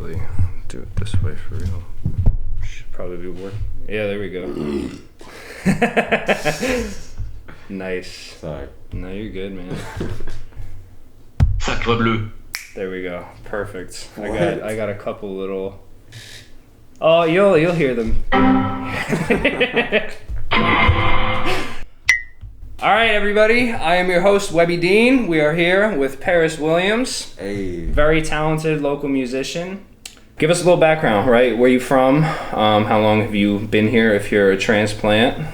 probably do it this way for real. Should probably be working. Yeah, there we go. Nice. Sorry. No, you're good, man. Sacre bleu. There we go. Perfect. What? I got a couple little. Oh, you'll hear them. All right, everybody. I am your host, Webby Dean. We are here with Paris Williams, Hey. very talented local musician. Give us a little background, right? Where you from? How long have you been here? If you're a transplant.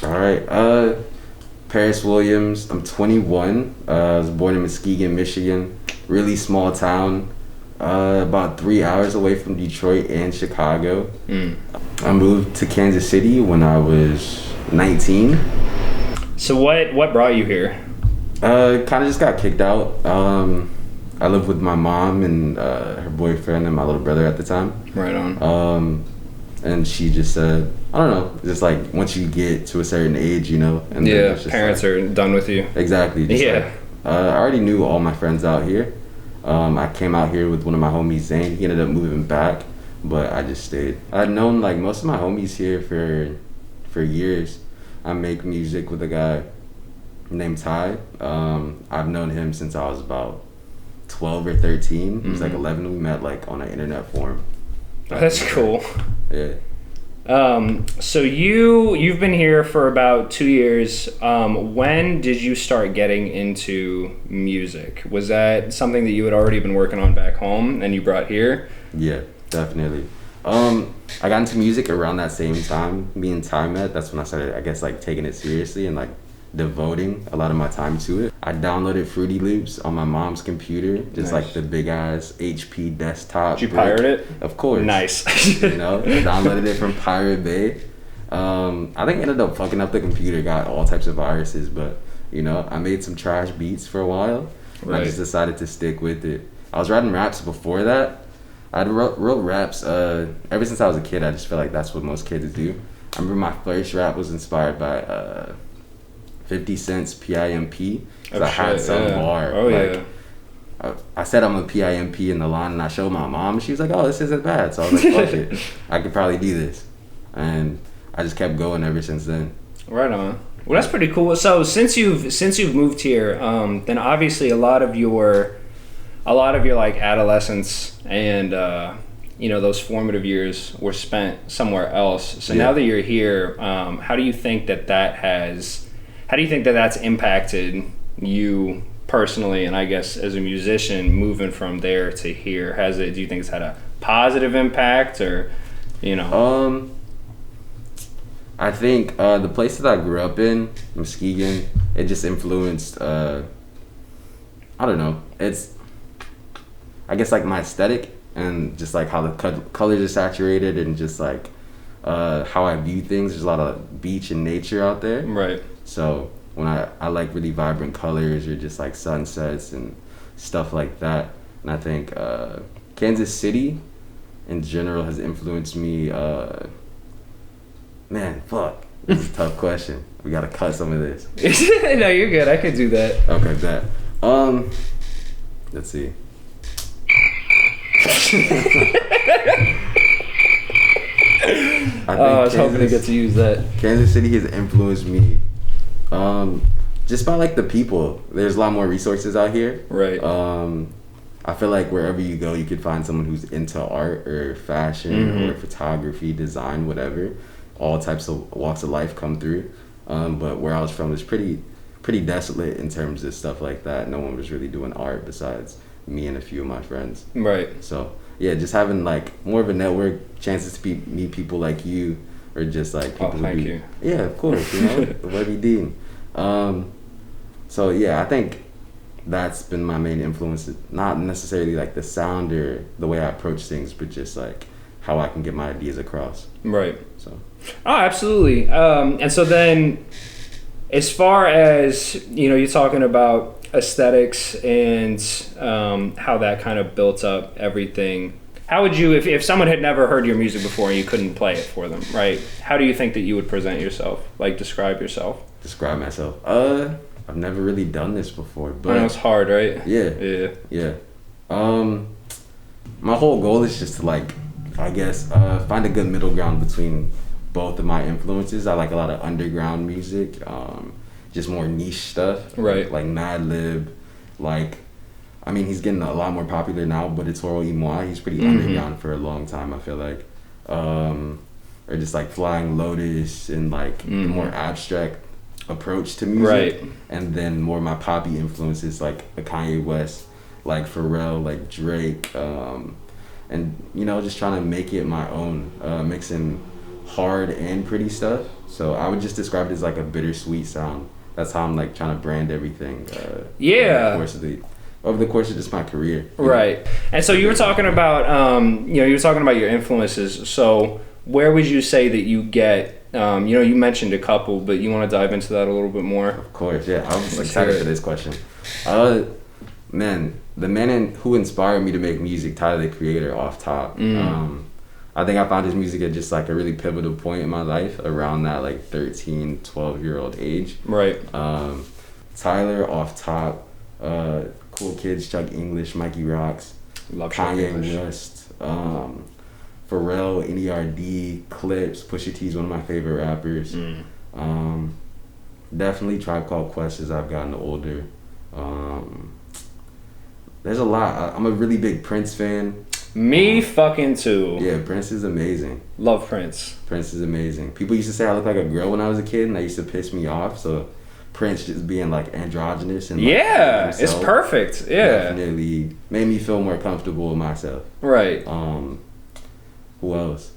All right. Paris Williams. I'm 21. I was born in Muskegon, Michigan. Really small town. About 3 hours away from Detroit and Chicago. I moved to Kansas City when I was 19. So what brought you here? Kind of just got kicked out. I lived with my mom and her boyfriend and my little brother at the time. Right on. And she just said, I don't know, just like once you get to a certain age, you know. And then Yeah, it's just parents like, are done with you. Exactly. Just Yeah. I already knew all my friends out here. I came out here with one of my homies, Zane. He ended up moving back, but I just stayed. I'd known like most of my homies here for years. I make music with a guy named Ty. I've known him since I was about 12 or 13. He was like 11. We met like on an internet forum. Oh, that's cool. Yeah. So you've been here for about 2 years. When did you start getting into music? Was that something that you had already been working on back home and you brought here? Yeah, definitely. I got into music around that same time me and Ty met. That's when I started, I guess, like taking it seriously and like devoting a lot of my time to it. I downloaded Fruity Loops on my mom's computer, just Nice. like the big ass HP desktop. Did you brick. pirate it? Of course. Nice. You know, downloaded it from Pirate Bay. I think I ended up fucking up the computer, got all types of viruses, but you know, I made some trash beats for a while. And I Right. just decided to stick with it. I was writing raps before that. I'd wrote raps ever since I was a kid. I just feel like that's what most kids do. I remember my first rap was inspired by 50 Cent's PIMP. Cause I had some yeah. bar. Oh, like, yeah. I said I'm a PIMP in the line and I showed my mom and she was like, oh, this isn't bad. So I was like, fuck it. I could probably do this. And I just kept going ever since then. Right on. Well, that's pretty cool. So since you've moved here, then obviously a lot of your like adolescence and those formative years were spent somewhere else. So now that you're here, how do you think that's impacted you personally, and I guess as a musician moving from there to here? Do you think it's had a positive impact, or I think the place that I grew up in, Muskegon, it just influenced I don't know, it's I guess like my aesthetic and just like how the colors are saturated and just like how I view things. There's a lot of beach and nature out there. Right. So when I like really vibrant colors or just like sunsets and stuff like that. And I think Kansas City in general has influenced me. Man, fuck. This is a tough question. We gotta cut some of this. No, you're good. I could do that. Okay, that. Let's see. I was hoping to get to use that. Kansas City has influenced me just by like the people. There's a lot more resources out here. Right. I feel like wherever you go, you could find someone who's into art or fashion or photography, design, whatever. All types of walks of life come through. But where I was from is pretty desolate in terms of stuff like that. No one was really doing art besides me and a few of my friends. Right. So yeah, just having like more of a network, chances to meet people like you, or just like people thank you. Yeah, of course, you know, Webby Dean. So yeah, I think that's been my main influence. Not necessarily like the sound or the way I approach things, but just like how I can get my ideas across. Right. So. Oh, absolutely. And so then, as far as you're talking about aesthetics and how that kind of built up everything. How would you, if someone had never heard your music before and you couldn't play it for them, right? How do you think that you would present yourself? Like, describe yourself? Describe myself. I've never really done this before, but I know it's hard, right? Yeah. Yeah. Yeah. my whole goal is just to like, I guess, find a good middle ground between both of my influences. I like a lot of underground music, just more niche stuff. Right. Like Madlib, like, I mean, he's getting a lot more popular now, but it's Toro y Moi. He's pretty underground for a long time, I feel like. Or just like Flying Lotus and like the more abstract approach to music. Right. And then more my poppy influences like a Kanye West, like Pharrell, like Drake, and you know, just trying to make it my own, mixing hard and pretty stuff. So I would just describe it as like a bittersweet sound. That's how I'm like trying to brand everything. Over the course of just my career. Right. And so you were talking about, you were talking about your influences. So where would you say that you get, you mentioned a couple, but you want to dive into that a little bit more? Of course, yeah. I was excited for this question. Man, the man who inspired me to make music, Tyler, the Creator, off top. I think I found his music at just like a really pivotal point in my life around that like 13, 12-year-old age. Right. Tyler, off top, Cool Kids, Chuck English, Mikey Rocks, Love Kanye West, Pharrell, NERD, Clips, Pusha T's one of my favorite rappers. Definitely Tribe Called Quest as I've gotten older. There's a lot. I'm a really big Prince fan. Me fucking too. Yeah, Prince is amazing. Love Prince. Prince is amazing. People used to say I looked like a girl when I was a kid, and that used to piss me off. So Prince just being like androgynous and like, it's perfect. Yeah, definitely made me feel more comfortable with myself. Right. Who else?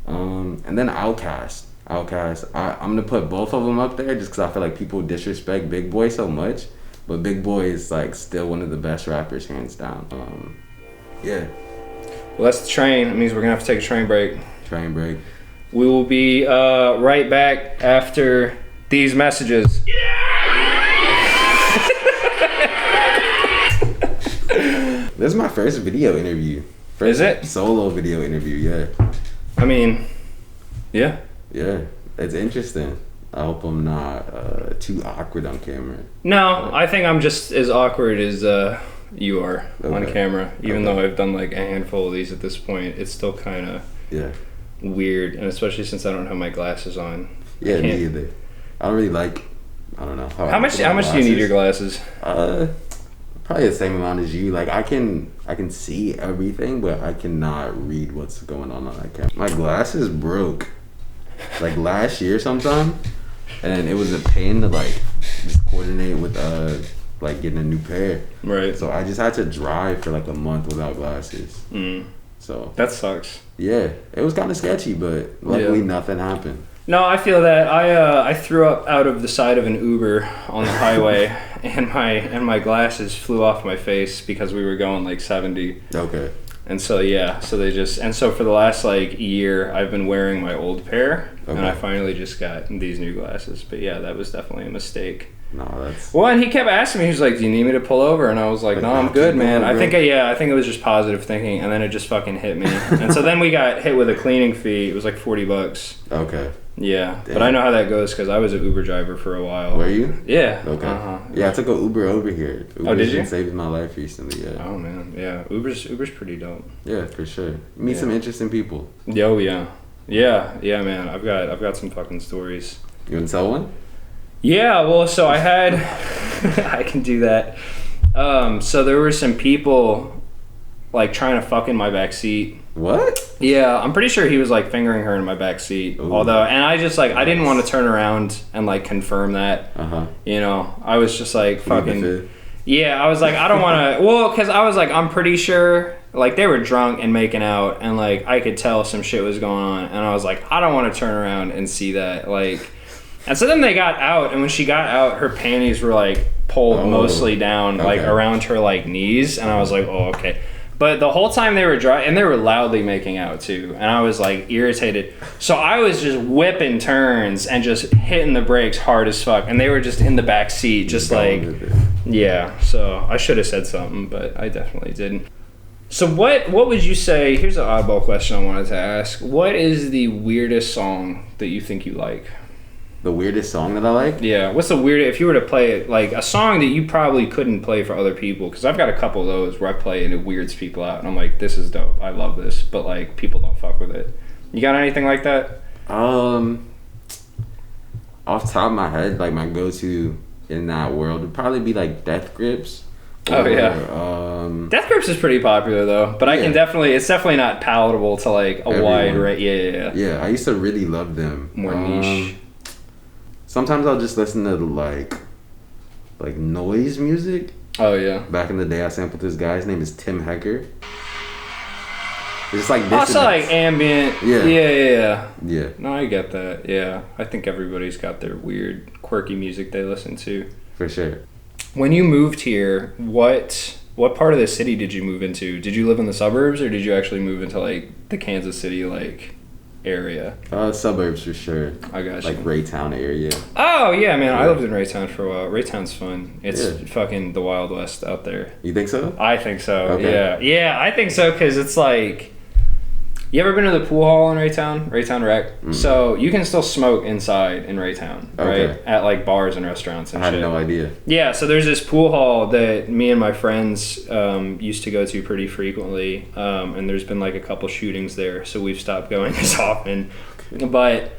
And then Outkast. I'm gonna put both of them up there just because I feel like people disrespect Big Boy so much, but Big Boy is like still one of the best rappers hands down. Yeah. Well, that's the train. That means we're gonna have to take a train break. Train break. We will be right back after these messages. This is my first video interview. Is it? Solo video interview, yeah. I mean, yeah. Yeah, it's interesting. I hope I'm not too awkward on camera. No, I think I'm just as awkward as you are on camera. Even though I've done like a handful of these at this point, it's still kind of weird, and especially since I don't have my glasses on. Yeah, me either. I don't really like. I don't know. How much do you need your glasses? Probably the same amount as you. Like I can see everything, but I cannot read what's going on that camera. My glasses broke like last year sometime, and it was a pain to like just coordinate with like getting a new pair. Right. So I just had to drive for like a month without glasses. So that sucks. Yeah, it was kind of sketchy, but luckily nothing happened. No, I feel that. I threw up out of the side of an Uber on the highway, and my glasses flew off my face because we were going like 70. Okay. And so so for the last like year, I've been wearing my old pair, and I finally just got these new glasses. But yeah, that was definitely a mistake. No, that's. Well, and he kept asking me. He was like, "Do you need me to pull over?" And I was like, "No, I'm good, man." I think it was just positive thinking, and then it just fucking hit me. And so then we got hit with a cleaning fee. It was like $40. Okay. Yeah, but I know how that goes because I was an Uber driver for a while. Were you? Yeah. Okay. Yeah, I took an Uber over here. Did you? Saved my life recently. Yeah. Oh man, yeah. Uber's pretty dope. Yeah, for sure. Meet some interesting people. Yo, yeah, man. I've got some fucking stories. You want to tell one? Yeah. Well, so I had, I can do that. So there were some people, like trying to fuck in my back seat. What? Yeah, I'm pretty sure he was like fingering her in my back seat. Ooh. Although, and I just like I didn't want to turn around and like confirm that. You know, I was just like fucking. Yeah, I was like I don't want to. Well, because I was like I'm pretty sure like they were drunk and making out, and like I could tell some shit was going on, and I was like I don't want to turn around and see that like. And so then they got out, and when she got out, her panties were like pulled mostly down like around her like knees, and I was like oh okay. But the whole time they were dry, and they were loudly making out too, and I was like irritated. So I was just whipping turns and just hitting the brakes hard as fuck, and they were just in the back seat, just like, yeah. So I should have said something, but I definitely didn't. So what would you say? Here's an oddball question I wanted to ask. What is the weirdest song that you think you like? the weirdest song that I like. Yeah. What's the weird if you were to play it like a song that you probably couldn't play for other people? Because I've got a couple of those where I play and it weirds people out, and I'm like, this is dope. I love this, but like people don't fuck with it. You got anything like that? Off the top of my head, like my go-to in that world would probably be like Death Grips. Oh yeah. Death Grips is pretty popular though, but I can definitely it's definitely not palatable to like a wide range. Yeah. Yeah, I used to really love them. More niche. Sometimes I'll just listen to like noise music. Oh yeah. Back in the day, I sampled this guy. His name is Tim Hecker. It's like also like ambient. Yeah. Yeah. No, I get that. Yeah, I think everybody's got their weird, quirky music they listen to. For sure. When you moved here, what part of the city did you move into? Did you live in the suburbs, or did you actually move into like the Kansas City like area? Suburbs for sure. I got you. Like Raytown area. Oh yeah, man! I lived in Raytown for a while. Raytown's fun. It's fucking the Wild West out there. You think so? I think so. Okay. Yeah, I think so because it's like. You ever been to the pool hall in Raytown Rec? Mm. So you can still smoke inside in Raytown, right? At like bars and restaurants and shit. I had no idea. Yeah, so there's this pool hall that me and my friends used to go to pretty frequently, and there's been like a couple shootings there, so we've stopped going as often. But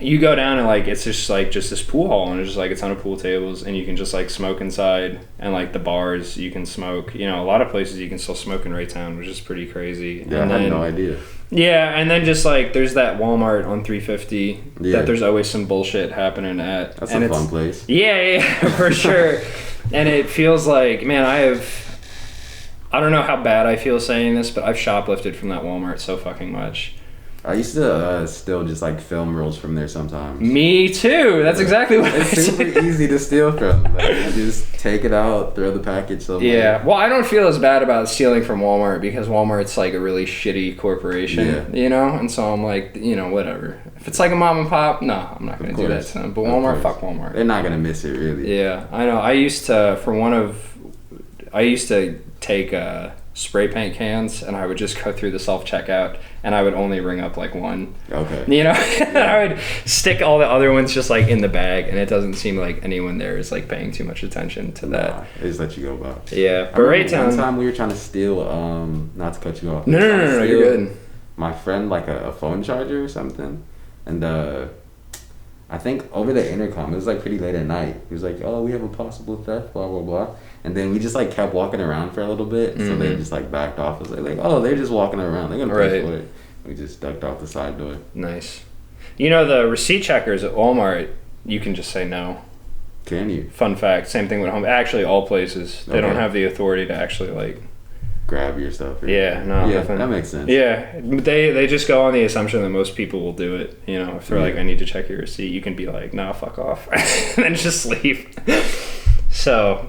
you go down and like it's just this pool hall, and it's just like a ton of pool tables, and you can just like smoke inside, and like the bars you can smoke. You know, a lot of places you can still smoke in Raytown, which is pretty crazy. Yeah, and I had no idea. Yeah, and then just like there's that Walmart on 350 that there's always some bullshit happening at. That's a fun place. Yeah, for sure. And it feels like, man, I don't know how bad I feel saying this, but I've shoplifted from that Walmart so fucking much. I used to still just like film rolls from there sometimes. Me too. That's exactly what it's super easy to steal from. Like, you just take it out, throw the package somewhere. Yeah. Well, I don't feel as bad about stealing from Walmart because Walmart's like a really shitty corporation, you know? And so I'm like, you know, whatever. If it's like a mom and pop, no, I'm not going to do that to them. But Walmart, fuck Walmart. They're not going to miss it, really. Yeah, I know. I used to take spray paint cans, and I would just go through the self-checkout, and I would only ring up like one. Okay. You know, I would stick all the other ones just like in the bag, and it doesn't seem like anyone there is like paying too much attention to that. They just let you go by. Yeah, but Raytown. One time we were trying to steal, not to cut you off. No, you're good. My friend like a phone charger or something, and I think over the intercom, it was like pretty late at night. He was like, "Oh, we have a possible theft, blah blah blah." And then we just like kept walking around for a little bit, so they just like backed off. It was like, "Oh, they're just walking around. They're gonna pay for it." We just ducked off the side door. Nice. You know, the receipt checkers at Walmart, you can just say no. Can you? Fun fact. Same thing with home. Actually, all places they don't have the authority to actually like grab your stuff. Yeah, no. Yeah, nothing. that makes sense. Yeah, they just go on the assumption that most people will do it. You know, if they're like, "I need to check your receipt," you can be like, "No, fuck off," and then just leave. So.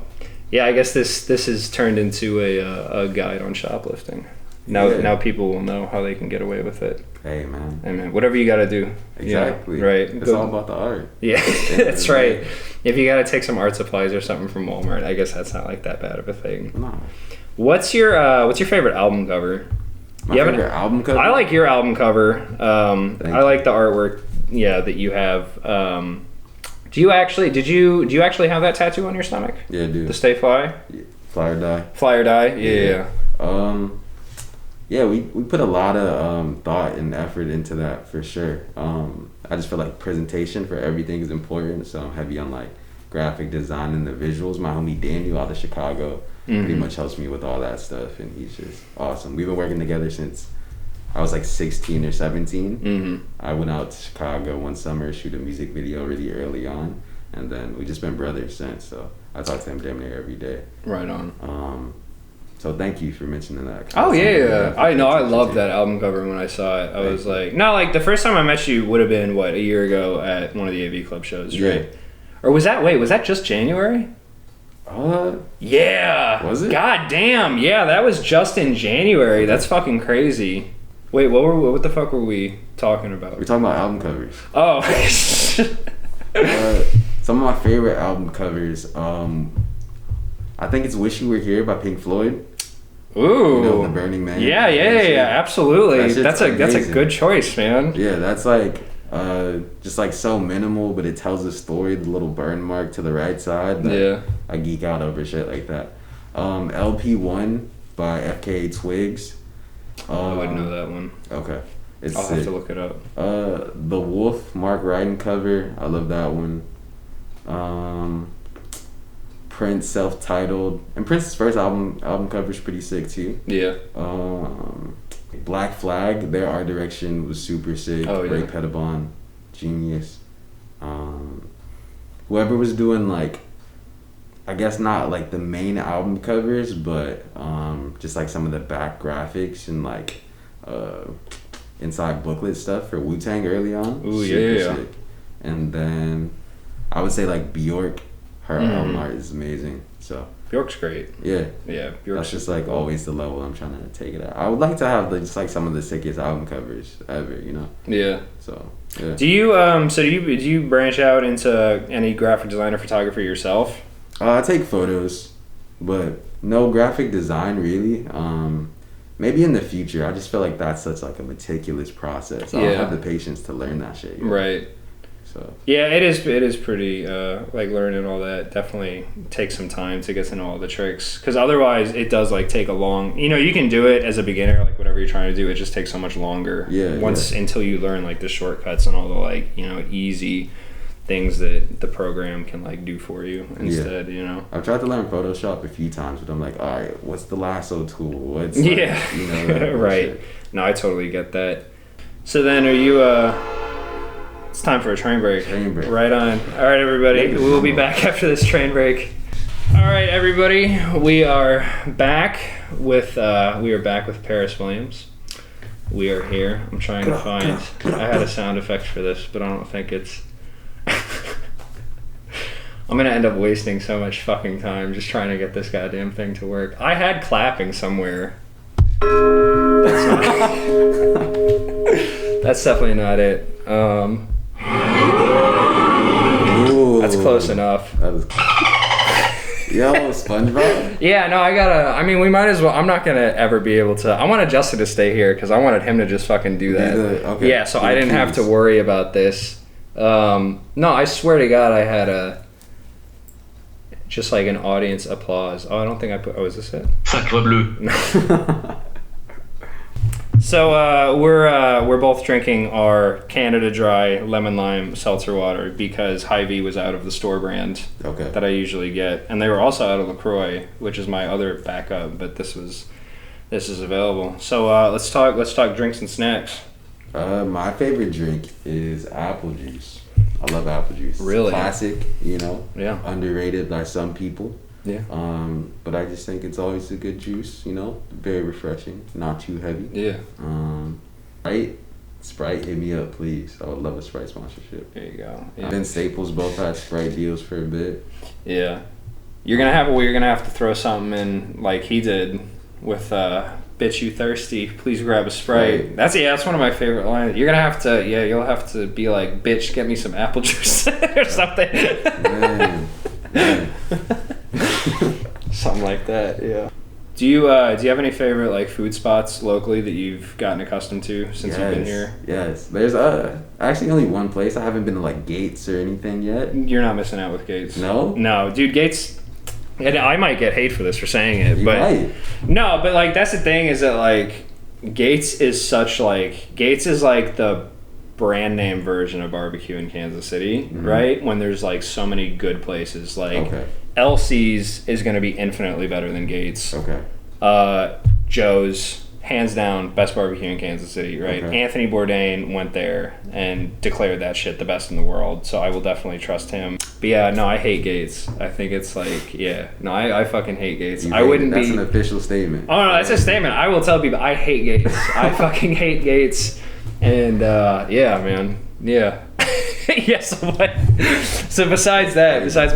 Yeah, I guess this has turned into a guide on shoplifting. Now people will know how they can get away with it. Hey, man. Hey, man, whatever you got to do. Exactly. You know, right. It's all about the art. Yeah, that's right. If you got to take some art supplies or something from Walmart, I guess that's not like that bad of a thing. No. What's your favorite album cover? My favorite album cover? I like your album cover. I like the artwork. Yeah, that you have. Do you actually have that tattoo on your stomach? Yeah, I do. The Stay Fly? Yeah. Fly or Die. Fly or Die? Yeah. Yeah, we put a lot of thought and effort into that for sure. I just feel like presentation for everything is important, so I'm heavy on like graphic design and the visuals. My homie Daniel out of Chicago pretty much helps me with all that stuff, and he's just awesome. We've been working together since I was like 16 or 17. Mm-hmm. I went out to Chicago one summer, shoot a music video really early on, and then we just been brothers since. So I talk to him damn near every day. Right on. So thank you for mentioning that. Oh yeah. I know. I loved that album cover when I saw it. I was like, no, like the first time I met you would have been a year ago at one of the AV Club shows, right? Yeah. Or was that just January? Yeah. Was it? God damn. Yeah, that was just in January. That's fucking crazy. Wait, what the fuck were we talking about? We're talking about album covers. Oh. Some of my favorite album covers, I think it's Wish You Were Here by Pink Floyd. Ooh. You know, the Burning Man. Yeah, absolutely. That's a good choice, man. Yeah, that's like, Just like so minimal, but it tells a story. The little burn mark to the right side. Yeah. I geek out over shit like that. LP1 by FKA Twigs. I wouldn't know that one. Okay. It's I'll have to look it up. The Wolf Mark Ryden cover. I love that one. Prince self-titled, and Prince's first album cover is pretty sick too. Yeah. Black Flag, their art direction was super sick. Oh, yeah. Ray Pettibon, genius. Whoever was doing like, I guess not like the main album covers, but just like some of the back graphics and like inside booklet stuff for Wu-Tang early on. Ooh, super yeah. sick. And then I would say like Bjork, her album art is amazing. So Bjork's great. yeah. Yeah, Bjork's That's just like always the level I'm trying to take it at. I would like to have like, just like some of the sickest album covers ever, you know. Yeah. So yeah. Do you do you branch out into any graphic design or photography yourself? I take photos, but no graphic design really. Maybe in the future. I just feel like that's such like a meticulous process. I don't have the patience to learn that shit yet. Right. So yeah, it is pretty like learning all that definitely takes some time to get to know all the tricks, because otherwise it does like take a long, you can do it as a beginner, like whatever you're trying to do, it just takes so much longer until you learn like the shortcuts and all the like easy things that the program can like do for you instead. I've tried to learn Photoshop a few times, but I'm like, all right, what's the lasso tool? What's right. No, I totally get that. So then are you it's time for a train break. Right on. All right, everybody. We'll be back after this train break. All right, everybody. We are back with Paris Williams. We are here. I'm trying to find. I had a sound effect for this, but I don't think it's. I'm gonna end up wasting so much fucking time just trying to get this goddamn thing to work. I had clapping somewhere. That's definitely not it. Ooh, that's close enough. That is... Yo, SpongeBob? Yeah, no, we might as well. I'm not gonna ever be able to. I wanted Justin to stay here because I wanted him to just fucking do that. Okay. Yeah, so I didn't have to worry about this. No, I swear to God, I had just like an audience applause. Oh, I don't think I put. Oh, is this it? Sacre bleu. So we're both drinking our Canada Dry lemon lime seltzer water because Hy-Vee was out of the store brand that I usually get, and they were also out of LaCroix, which is my other backup. But this is available. So let's talk drinks and snacks. My favorite drink is apple juice. I love apple juice. Really? Classic, Yeah. Underrated by some people. Yeah. But I just think it's always a good juice, very refreshing, not too heavy. Yeah. Sprite, hit me up, please. I would love a Sprite sponsorship. There you go. Yeah. Ben Staples both had Sprite deals for a bit. Yeah. You're gonna have to throw something in like he did with "Bitch You Thirsty, please grab a Sprite." Right. That's one of my favorite lines. You'll have to be like, "Bitch, get me some apple juice" or something. Man. Something like that, yeah. Do you have any favorite like food spots locally that you've gotten accustomed to since you've been here? Yes. There's actually only one place. I haven't been to like Gates or anything yet. You're not missing out with Gates. No? No, dude, Gates. And I might get hate for this for saying it, but no, but like that's the thing is that like Gates is like the brand name version of barbecue in Kansas City, right? When there's like so many good places, like LC's is going to be infinitely better than Gates. Joe's, hands down, best barbecue in Kansas City, right? Anthony Bourdain went there and declared that shit the best in the world, so I will definitely trust him. But yeah, no, I hate Gates. I think it's like, I fucking hate Gates. That's an official statement. Oh no, that's a statement. I will tell people I hate Gates. I fucking hate Gates. And yeah, man, yeah. Yes. So besides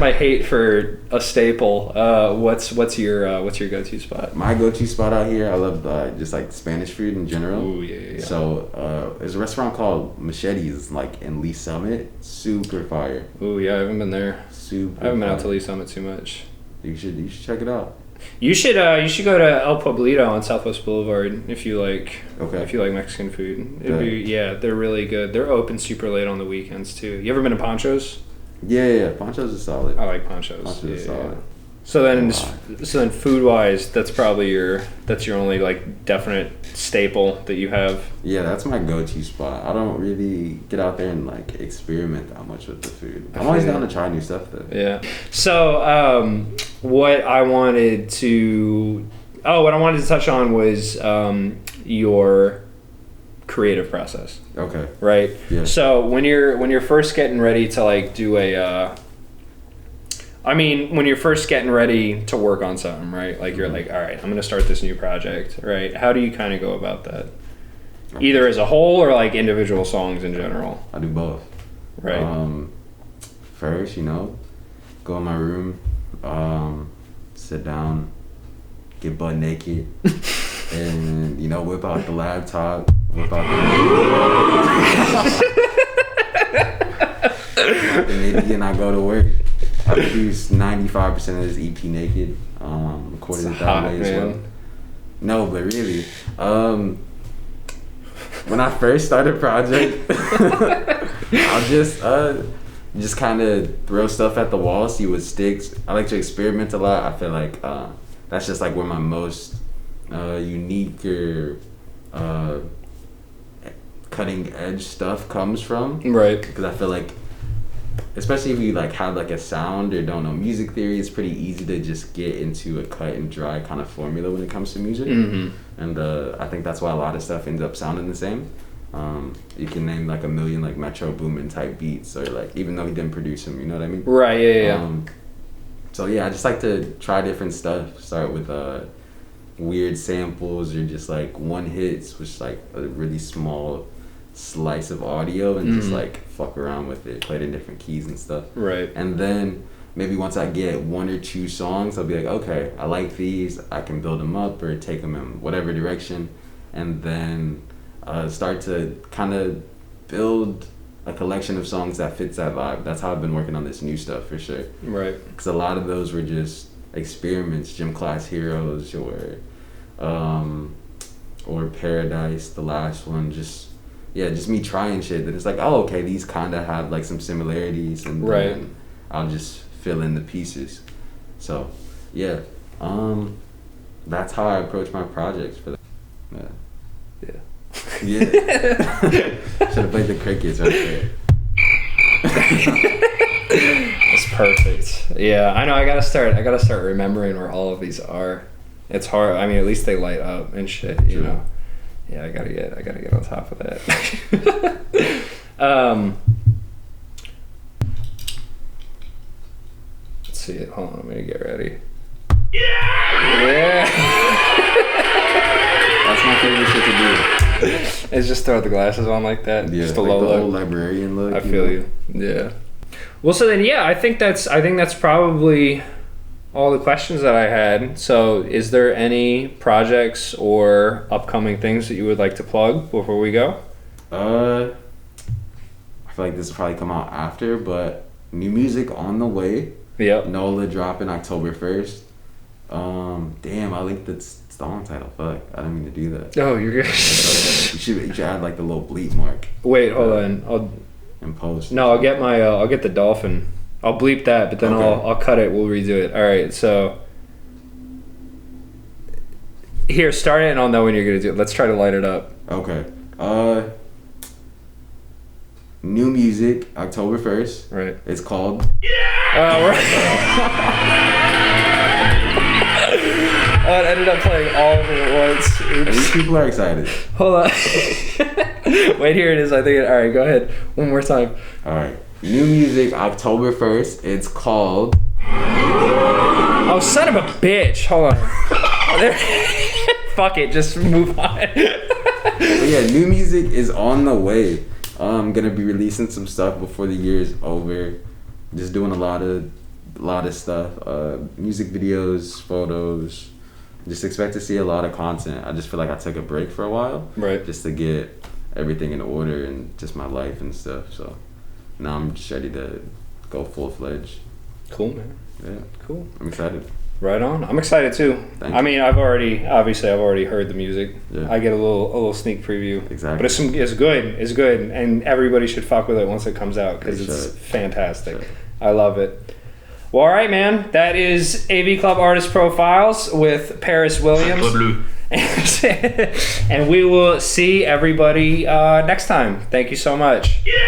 my hate for a staple, what's your go-to spot? My go-to spot out here, I love just like Spanish food in general. Ooh, yeah. So there's a restaurant called Machetes, like in Lee Summit, super fire. Ooh, yeah, I haven't been there. Super. I haven't been out to Lee Summit too much. You should check it out. You should go to El Pueblito on Southwest Boulevard if you like Okay. if you like Mexican food. Yeah. They're really good. They're open super late on the weekends too. You ever been to Pancho's? Yeah. Ponchos is solid. I like Pancho's. Ponchos is solid. So then, Wow. food wise, that's probably your only like definite staple that you have. Yeah, that's my go-to spot. I don't really get out there and like experiment that much with the food. I'm always down to try new stuff though. Yeah. So what I wanted to touch on was your creative process, Okay. right? Yeah. So when you're first getting ready to like do when you're first getting ready to work on something, right? Like you're like, all right, I'm gonna start this new project, right? How do you kind of go about that? Either as a whole or like individual songs in general, I do both. right? First, go in my room, sit down, get butt naked, and whip out the laptop, whip out the MIDI, and I go to work. I produced 95% of this EP naked. Recorded it that way as well. No, but really, when I first started project, I'll just kind of throw stuff at the wall, see what sticks. I like to experiment a lot. I feel like that's just like where my most unique or cutting edge stuff comes from. Right. Because I feel like, especially if you like have like a sound or don't know music theory, it's pretty easy to just get into a cut and dry kind of formula when it comes to music. Mm-hmm. And I think that's why a lot of stuff ends up sounding the same. You can name like a million like Metro Boomin type beats, or like, even though he didn't produce them, you know what I mean? Right. Yeah. So yeah, I just like to try different stuff. Start with weird samples or just like one hits, which is like a really small slice of audio, and just like fuck around with it, play it in different keys and stuff. Right. And then maybe once I get one or two songs, I'll be like, okay, I like these, I can build them up or take them in whatever direction, and then start to kind of build a collection of songs that fits that vibe. That's how I've been working on this new stuff for sure. Right. Because a lot of those were just experiments, Gym Class Heroes or Paradise, the last one, just me trying shit that it's like, oh, okay, these kind of have like some similarities, and then I'll just fill in the pieces. So yeah, that's how I approach my projects for that. Yeah. Should have played the crickets right there. That's perfect. Yeah, I know. I gotta start remembering where all of these are. It's hard. I mean, at least they light up and shit. You know. Yeah, I gotta get on top of that. Let's see it. Hold on, I'm gonna get ready. Yeah. That's my favorite shit to do. It's just throw the glasses on like that. Yeah, just a like low the look. old librarian look. I feel you. Yeah. Well, so then, yeah, I think that's probably all the questions that I had. So, is there any projects or upcoming things that you would like to plug before we go? I feel like this will probably come out after, but new music on the way. Yep. NOLA dropping October 1st. Damn, I linked the song title. Fuck, I didn't mean to do that. Oh, you're good. You should add like the little bleep mark. Wait, hold on. And post. No, I'll get the dolphin. I'll bleep that, but then Okay. I'll cut it. We'll redo it. All right. So here, start it, and I'll know when you're gonna do it. Let's try to light it up. Okay. New music October 1st. Right. It's called. Right. Oh, it ended up playing all of it at once. And these people are excited. Hold on. Wait, here it is. I think. All right, go ahead. One more time. All right. New music October 1st. It's called. Oh, son of a bitch. Hold on. Fuck it. Just move on. But yeah, new music is on the way. I'm gonna be releasing some stuff before the year is over. Just doing a lot of stuff. Music videos, photos. Just expect to see a lot of content. I just feel like I took a break for a while. Right. Just to get everything in order and just my life and stuff. So now I'm just ready to go full-fledged. Cool, man. Yeah. Cool. I'm excited. Right on. I'm excited too. Thank I you. mean, I've already heard the music. Yeah. I get a little sneak preview. Exactly. But it's good. It's good, and everybody should fuck with it once it comes out because They it's should. fantastic. Should. I love it. Well, all right, man. That is AV Club Artist Profiles with Paris Williams. Bleu. And we will see everybody next time. Thank you so much. Yeah!